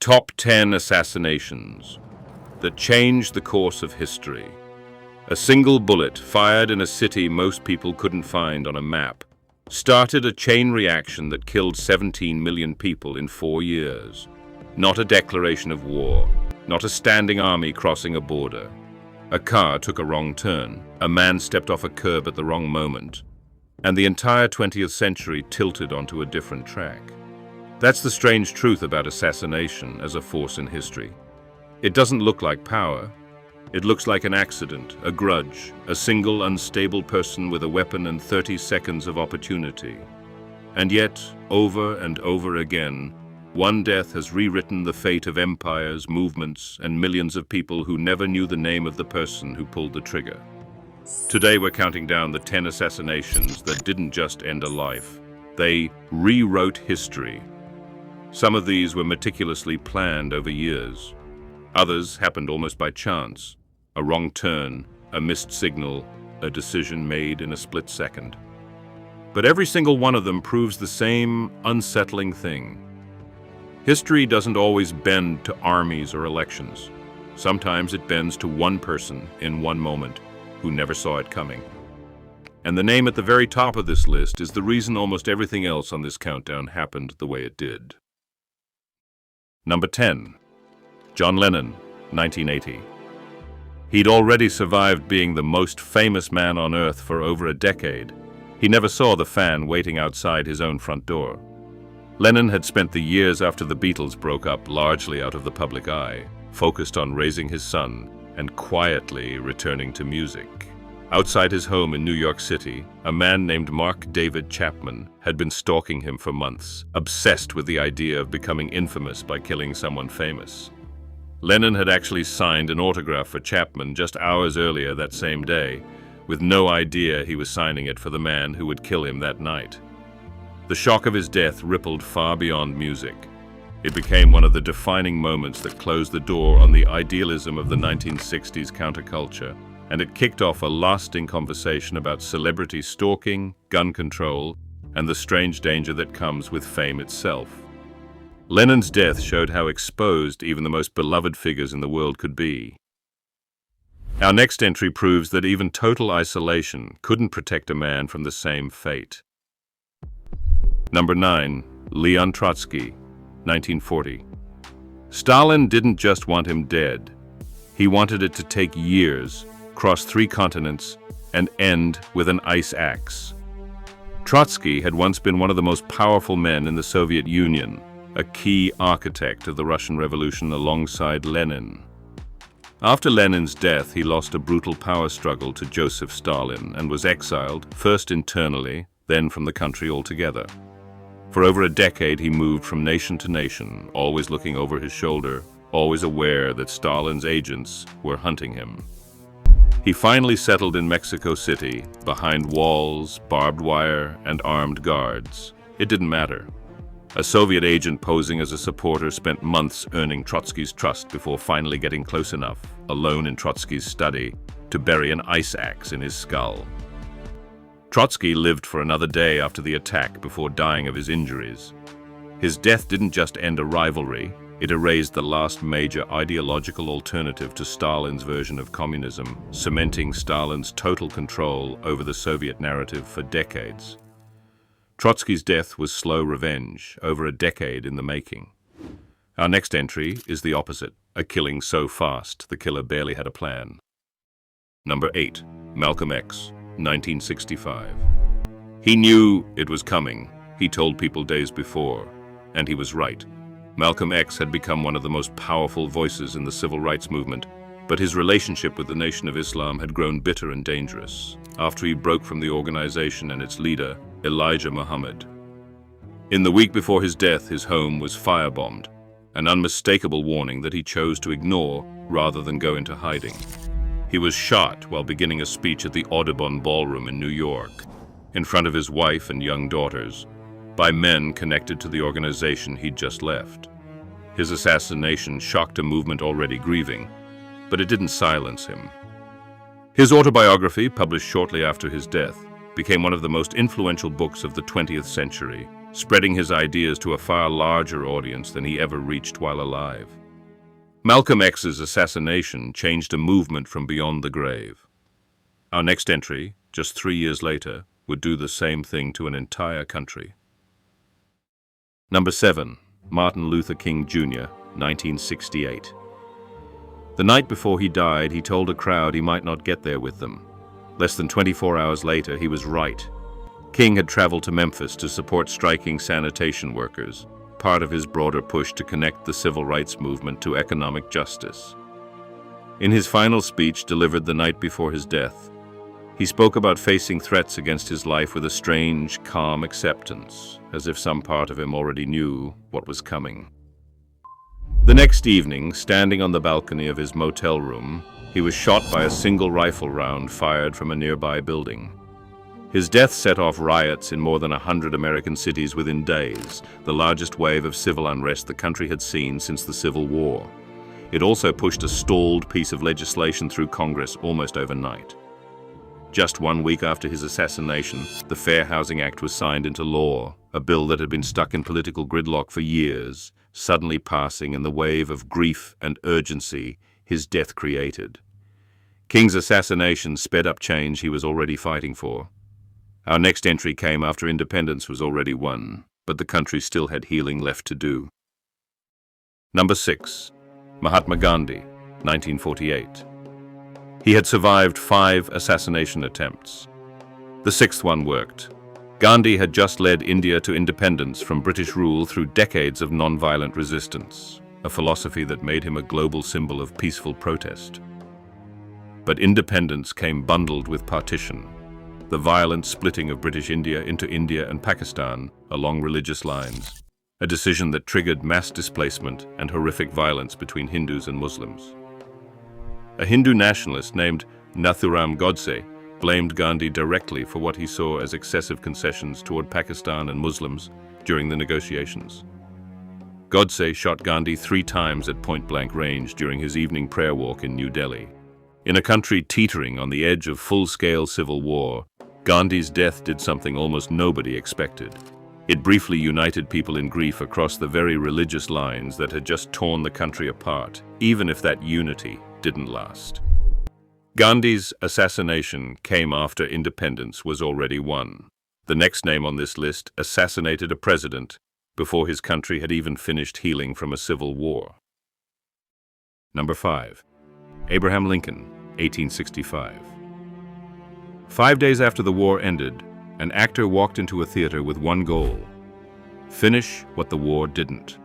Top 10 assassinations that changed the course of history. A single bullet fired in a city most people couldn't find on a map started a chain reaction that killed 17 million people in 4 years. Not a declaration of war, not a standing army crossing a border. A car took a wrong turn, a man stepped off a curb at the wrong moment, and the entire 20th century tilted onto a different track. That's the strange truth about assassination as a force in history. It doesn't look like power. It looks like an accident, a grudge, a single unstable person with a weapon and 30 seconds of opportunity. And yet, over and over again, one death has rewritten the fate of empires, movements, and millions of people who never knew the name of the person who pulled the trigger. Today we're counting down the 10 assassinations that didn't just end a life. They rewrote history. Some of these were meticulously planned over years. Others happened almost by chance. A wrong turn, a missed signal, a decision made in a split second. But every single one of them proves the same unsettling thing. History doesn't always bend to armies or elections. Sometimes it bends to one person in one moment who never saw it coming. And the name at the very top of this list is the reason almost everything else on this countdown happened the way it did. Number 10. John Lennon, 1980. He'd already survived being the most famous man on Earth for over a decade. He never saw the fan waiting outside his own front door. Lennon had spent the years after the Beatles broke up largely out of the public eye, focused on raising his son and quietly returning to music. Outside his home in New York City, a man named Mark David Chapman had been stalking him for months, obsessed with the idea of becoming infamous by killing someone famous. Lennon had actually signed an autograph for Chapman just hours earlier that same day, with no idea he was signing it for the man who would kill him that night. The shock of his death rippled far beyond music. It became one of the defining moments that closed the door on the idealism of the 1960s counterculture, and it kicked off a lasting conversation about celebrity stalking, gun control, and the strange danger that comes with fame itself. Lennon's death showed how exposed even the most beloved figures in the world could be. Our next entry proves that even total isolation couldn't protect a man from the same fate. Number 9. Leon Trotsky, 1940. Stalin didn't just want him dead. He wanted it to take years, cross 3 continents, and end with an ice axe. Trotsky had once been one of the most powerful men in the Soviet Union, a key architect of the Russian Revolution alongside Lenin. After Lenin's death, he lost a brutal power struggle to Joseph Stalin and was exiled, first internally, then from the country altogether. For over a decade, he moved from nation to nation, always looking over his shoulder, always aware that Stalin's agents were hunting him. He finally settled in Mexico City, behind walls, barbed wire, and armed guards. It didn't matter. A Soviet agent posing as a supporter spent months earning Trotsky's trust before finally getting close enough, alone in Trotsky's study, to bury an ice axe in his skull. Trotsky lived for another day after the attack before dying of his injuries. His death didn't just end a rivalry, it erased the last major ideological alternative to Stalin's version of communism, cementing Stalin's total control over the Soviet narrative for decades. Trotsky's death was slow revenge, over a decade in the making. Our next entry is the opposite, a killing so fast the killer barely had a plan. Number 8. Malcolm X, 1965. He knew it was coming. He told people days before, and he was right. Malcolm X had become one of the most powerful voices in the civil rights movement, but his relationship with the Nation of Islam had grown bitter and dangerous after he broke from the organization and its leader, Elijah Muhammad. In the week before his death, his home was firebombed, an unmistakable warning that he chose to ignore rather than go into hiding. He was shot while beginning a speech at the Audubon Ballroom in New York, in front of his wife and young daughters, by men connected to the organization he'd just left. His assassination shocked a movement already grieving, but it didn't silence him. His autobiography, published shortly after his death, became one of the most influential books of the 20th century, spreading his ideas to a far larger audience than he ever reached while alive. Malcolm X's assassination changed a movement from beyond the grave. Our next entry, just 3 years later, would do the same thing to an entire country. Number 7. Martin Luther King Jr., 1968. The night before he died, he told a crowd he might not get there with them. Less than 24 hours later, he was right. King had traveled to Memphis to support striking sanitation workers, part of his broader push to connect the civil rights movement to economic justice. In his final speech delivered the night before his death, he spoke about facing threats against his life with a strange, calm acceptance, as if some part of him already knew what was coming. The next evening, standing on the balcony of his motel room, he was shot by a single rifle round fired from a nearby building. His death set off riots in more than 100 American cities within days, the largest wave of civil unrest the country had seen since the Civil War. It also pushed a stalled piece of legislation through Congress almost overnight. Just 1 week after his assassination, the Fair Housing Act was signed into law, a bill that had been stuck in political gridlock for years, suddenly passing in the wave of grief and urgency his death created. King's assassination sped up change he was already fighting for. Our next entry came after independence was already won, but the country still had healing left to do. Number 6. Mahatma Gandhi, 1948. He had survived 5 assassination attempts. The 6th one worked. Gandhi had just led India to independence from British rule through decades of non-violent resistance, a philosophy that made him a global symbol of peaceful protest. But independence came bundled with partition, the violent splitting of British India into India and Pakistan along religious lines, a decision that triggered mass displacement and horrific violence between Hindus and Muslims. A Hindu nationalist named Nathuram Godse blamed Gandhi directly for what he saw as excessive concessions toward Pakistan and Muslims during the negotiations. Godse shot Gandhi 3 times at point-blank range during his evening prayer walk in New Delhi. In a country teetering on the edge of full-scale civil war, Gandhi's death did something almost nobody expected. It briefly united people in grief across the very religious lines that had just torn the country apart, even if that unity didn't last. Gandhi's assassination came after independence was already won. The next name on this list assassinated a president before his country had even finished healing from a civil war. Number 5. Abraham Lincoln, 1865. 5 days after the war ended, an actor walked into a theater with one goal: finish what the war didn't.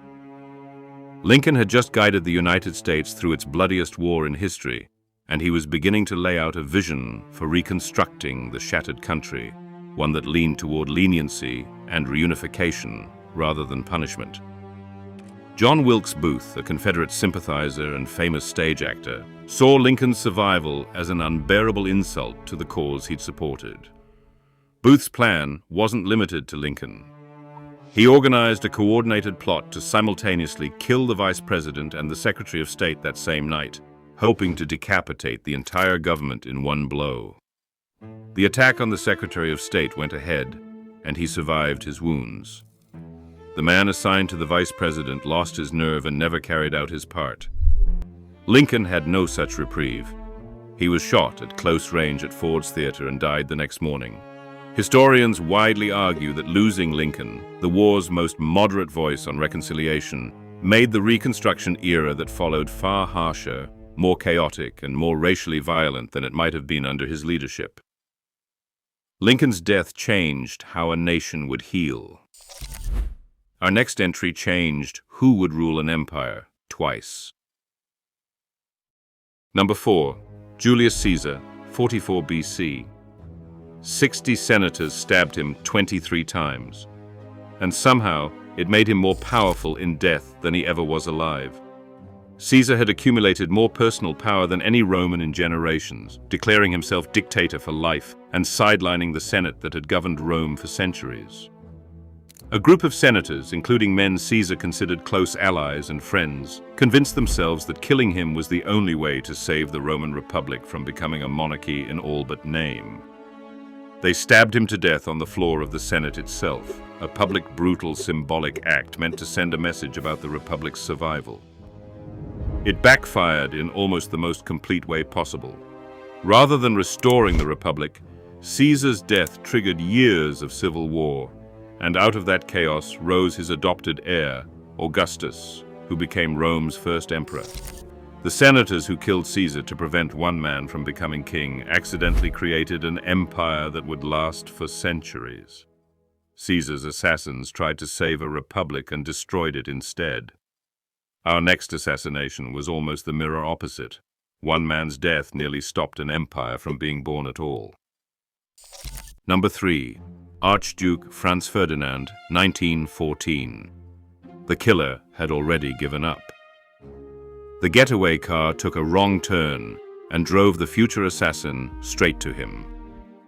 Lincoln had just guided the United States through its bloodiest war in history, and he was beginning to lay out a vision for reconstructing the shattered country, one that leaned toward leniency and reunification rather than punishment. John Wilkes Booth, a Confederate sympathizer and famous stage actor, saw Lincoln's survival as an unbearable insult to the cause he'd supported. Booth's plan wasn't limited to Lincoln. He organized a coordinated plot to simultaneously kill the Vice President and the Secretary of State that same night, hoping to decapitate the entire government in one blow. The attack on the Secretary of State went ahead, and he survived his wounds. The man assigned to the Vice President lost his nerve and never carried out his part. Lincoln had no such reprieve. He was shot at close range at Ford's Theater and died the next morning. Historians widely argue that losing Lincoln, the war's most moderate voice on reconciliation, made the Reconstruction era that followed far harsher, more chaotic, and more racially violent than it might have been under his leadership. Lincoln's death changed how a nation would heal. Our next entry changed who would rule an empire twice. Number 4. Julius Caesar, 44 BC. 60 senators stabbed him 23 times, and somehow it made him more powerful in death than he ever was alive. Caesar had accumulated more personal power than any Roman in generations, declaring himself dictator for life and sidelining the Senate that had governed Rome for centuries. A group of senators, including men Caesar considered close allies and friends, convinced themselves that killing him was the only way to save the Roman Republic from becoming a monarchy in all but name. They stabbed him to death on the floor of the Senate itself, a public, brutal, symbolic act meant to send a message about the Republic's survival. It backfired in almost the most complete way possible. Rather than restoring the Republic, Caesar's death triggered years of civil war, and out of that chaos rose his adopted heir, Augustus, who became Rome's first emperor. The senators who killed Caesar to prevent one man from becoming king accidentally created an empire that would last for centuries. Caesar's assassins tried to save a republic and destroyed it instead. Our next assassination was almost the mirror opposite. One man's death nearly stopped an empire from being born at all. Number 3. Archduke Franz Ferdinand, 1914. The killer had already given up. The getaway car took a wrong turn and drove the future assassin straight to him.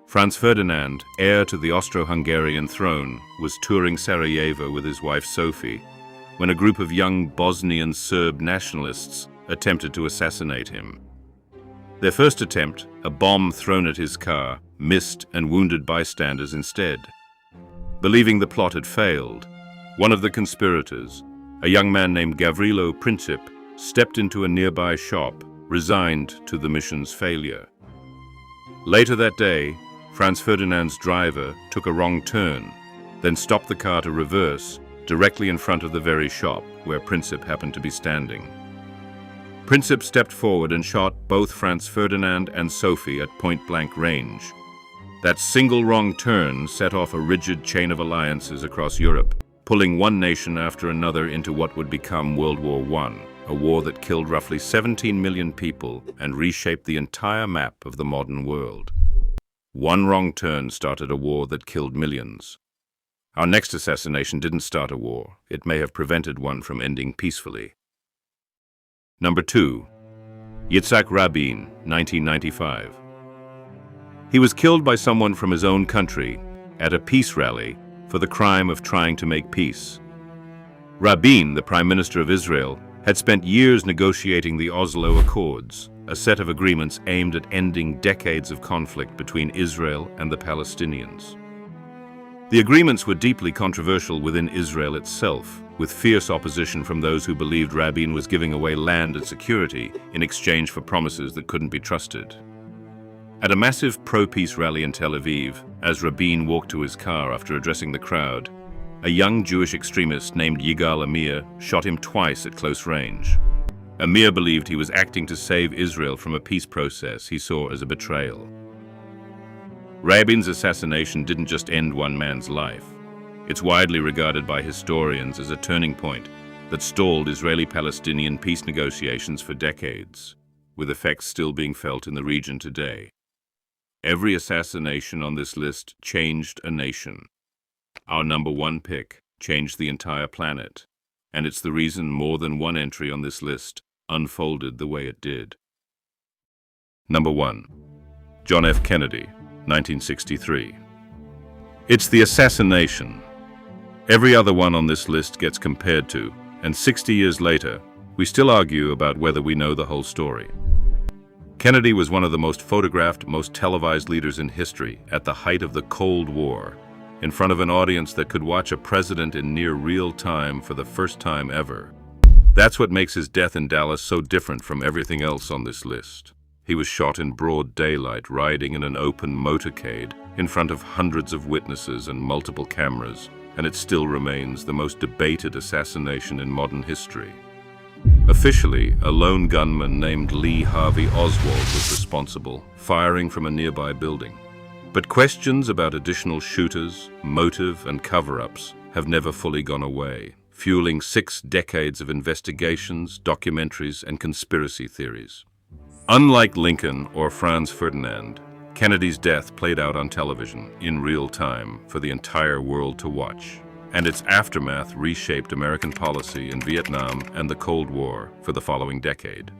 Franz Ferdinand, heir to the Austro-Hungarian throne, was touring Sarajevo with his wife Sophie when a group of young Bosnian Serb nationalists attempted to assassinate him. Their first attempt, a bomb thrown at his car, missed and wounded bystanders instead. Believing the plot had failed, one of the conspirators, a young man named Gavrilo Princip, stepped into a nearby shop, resigned to the mission's failure. Later that day, Franz Ferdinand's driver took a wrong turn, then stopped the car to reverse directly in front of the very shop where Princip happened to be standing. Princip stepped forward and shot both Franz Ferdinand and Sophie at point-blank range. That single wrong turn set off a rigid chain of alliances across Europe, pulling one nation after another into what would become World War I, a war that killed roughly 17 million people and reshaped the entire map of the modern world. One wrong turn started a war that killed millions. Our next assassination didn't start a war. It may have prevented one from ending peacefully. Number 2. Yitzhak Rabin, 1995. He was killed by someone from his own country at a peace rally for the crime of trying to make peace. Rabin, the Prime Minister of Israel, had spent years negotiating the Oslo Accords, a set of agreements aimed at ending decades of conflict between Israel and the Palestinians. The agreements were deeply controversial within Israel itself, with fierce opposition from those who believed Rabin was giving away land and security in exchange for promises that couldn't be trusted. At a massive pro-peace rally in Tel Aviv, as Rabin walked to his car after addressing the crowd, a young Jewish extremist named Yigal Amir shot him twice at close range. Amir believed he was acting to save Israel from a peace process he saw as a betrayal. Rabin's assassination didn't just end one man's life. It's widely regarded by historians as a turning point that stalled Israeli-Palestinian peace negotiations for decades, with effects still being felt in the region today. Every assassination on this list changed a nation. Our number 1 pick changed the entire planet, and it's the reason more than one entry on this list unfolded the way it did. Number 1. John F. Kennedy, 1963. It's the assassination. Every other one on this list gets compared to, and 60 years later, we still argue about whether we know the whole story. Kennedy was one of the most photographed, most televised leaders in history at the height of the Cold War, in front of an audience that could watch a president in near real time for the first time ever. That's what makes his death in Dallas so different from everything else on this list. He was shot in broad daylight, riding in an open motorcade in front of hundreds of witnesses and multiple cameras, and it still remains the most debated assassination in modern history. Officially, a lone gunman named Lee Harvey Oswald was responsible, firing from a nearby building. But questions about additional shooters, motive, and cover-ups have never fully gone away, fueling 6 decades of investigations, documentaries, and conspiracy theories. Unlike Lincoln or Franz Ferdinand, Kennedy's death played out on television in real time for the entire world to watch, and its aftermath reshaped American policy in Vietnam and the Cold War for the following decade.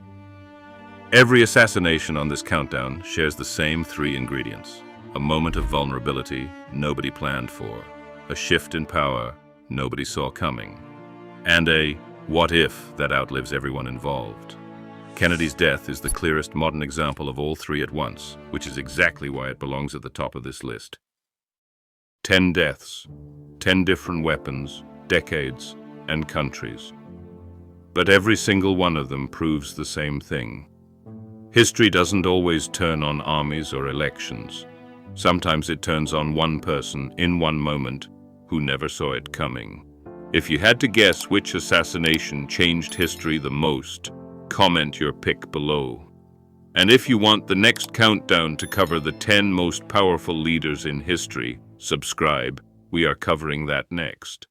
Every assassination on this countdown shares the same 3 ingredients: a moment of vulnerability nobody planned for, a shift in power nobody saw coming, and a what if that outlives everyone involved. Kennedy's death is the clearest modern example of all 3 at once, which is exactly why it belongs at the top of this list. 10 deaths, 10 different weapons, decades, and countries. But every single one of them proves the same thing. History doesn't always turn on armies or elections. Sometimes it turns on one person in one moment who never saw it coming. If you had to guess which assassination changed history the most, comment your pick below. And if you want the next countdown to cover the 10 most powerful leaders in history, subscribe. We are covering that next.